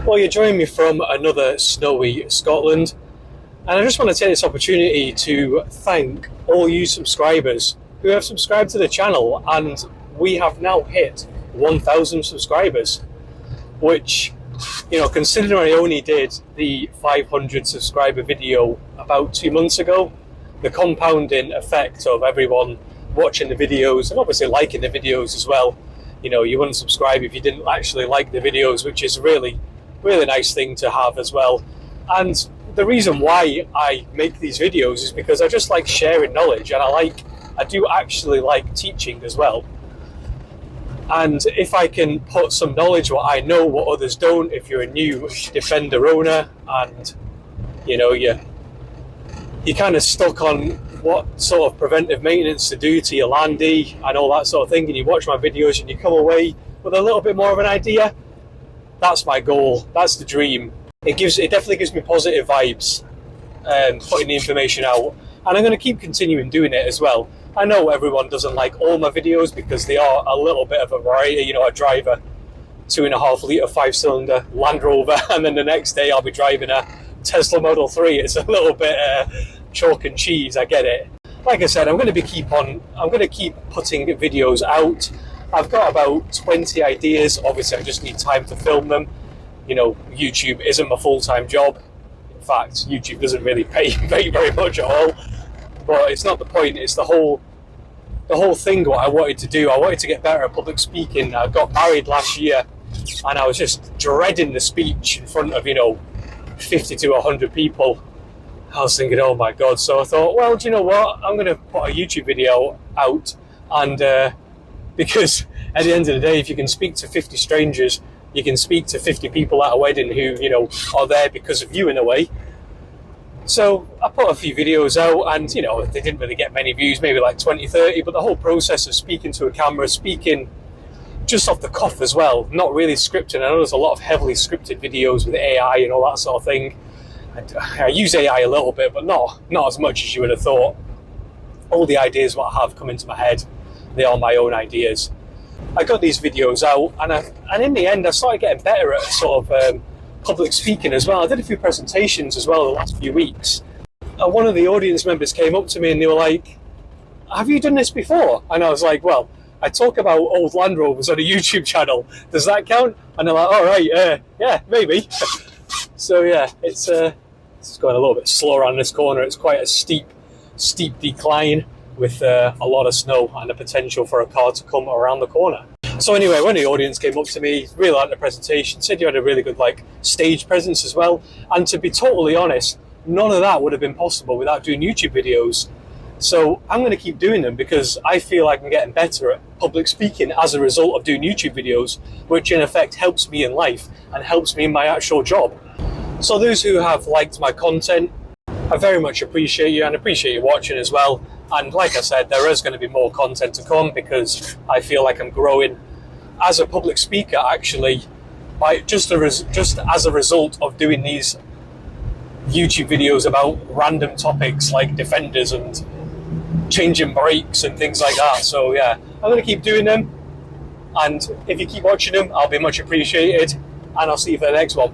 Well, you're joining me from another snowy Scotland, and I just want to take this opportunity to thank all you subscribers who have subscribed to the channel, and we have now hit 1,000 subscribers, which, you know, considering I only did the 500 subscriber video about 2 months ago, the compounding effect of everyone watching the videos and obviously liking the videos as well. You know, you wouldn't subscribe if you didn't actually like the videos, which is really nice thing to have as well. And the reason why I make these videos is because I just like sharing knowledge, and I do actually like teaching as well. And if I can put some knowledge, what I know, what others don't, if you're a new Defender owner and you know you're kind of stuck on what sort of preventive maintenance to do to your Landy and all that sort of thing, and you watch my videos and you come away with a little bit more of an idea, that's my goal. That's the dream. It definitely gives me positive vibes, putting the information out, and I'm going to keep continuing doing it as well. I know everyone doesn't like all my videos because they are a little bit of a variety. You know, I drive a 2.5 litre 5-cylinder Land Rover, and then the next day I'll be driving a Tesla Model 3. It's a little bit chalk and cheese. I get it. Like I said, I'm going to keep putting videos out. I've got about 20 ideas. Obviously, I just need time to film them. You know, YouTube isn't my full-time job. In fact, YouTube doesn't really pay very much at all. But it's not the point. It's the whole thing. What I wanted to do. I wanted to get better at public speaking. I got married last year, and I was just dreading the speech in front of 50 to 100 people. I was thinking, oh my God. So I thought, well, do you know what? I'm going to put a YouTube video out, and because at the end of the day, if you can speak to 50 strangers, you can speak to 50 people at a wedding who, are there because of you in a way. So I put a few videos out, and, they didn't really get many views, maybe like 20, 30, but the whole process of speaking to a camera, speaking just off the cuff as well, not really scripted. I know there's a lot of heavily scripted videos with AI and all that sort of thing. I use AI a little bit, but not as much as you would have thought. All the ideas what I have come into my head, they are my own ideas. I got these videos out, and in the end I started getting better at sort of public speaking as well. I did a few presentations as well the last few weeks. One of the audience members came up to me and they were like, have you done this before? And I was like, well, I talk about old Land Rovers on a YouTube channel. Does that count? And they're like, all right, yeah, maybe. So yeah, it's going a little bit slow around this corner. It's quite a steep decline with a lot of snow and the potential for a car to come around the corner. So anyway, when the audience came up to me, really liked the presentation, said you had a really good stage presence as well. And to be totally honest, none of that would have been possible without doing YouTube videos. So I'm going to keep doing them because I feel like I'm getting better at public speaking as a result of doing YouTube videos, which in effect helps me in life and helps me in my actual job. So those who have liked my content, I very much appreciate you and appreciate you watching as well. And like I said, there is going to be more content to come because I feel like I'm growing as a public speaker, actually, by just as a result of doing these YouTube videos about random topics like Defenders and changing brakes and things like that. So yeah, I'm going to keep doing them, and if you keep watching them, I'll be much appreciated, and I'll see you for the next one.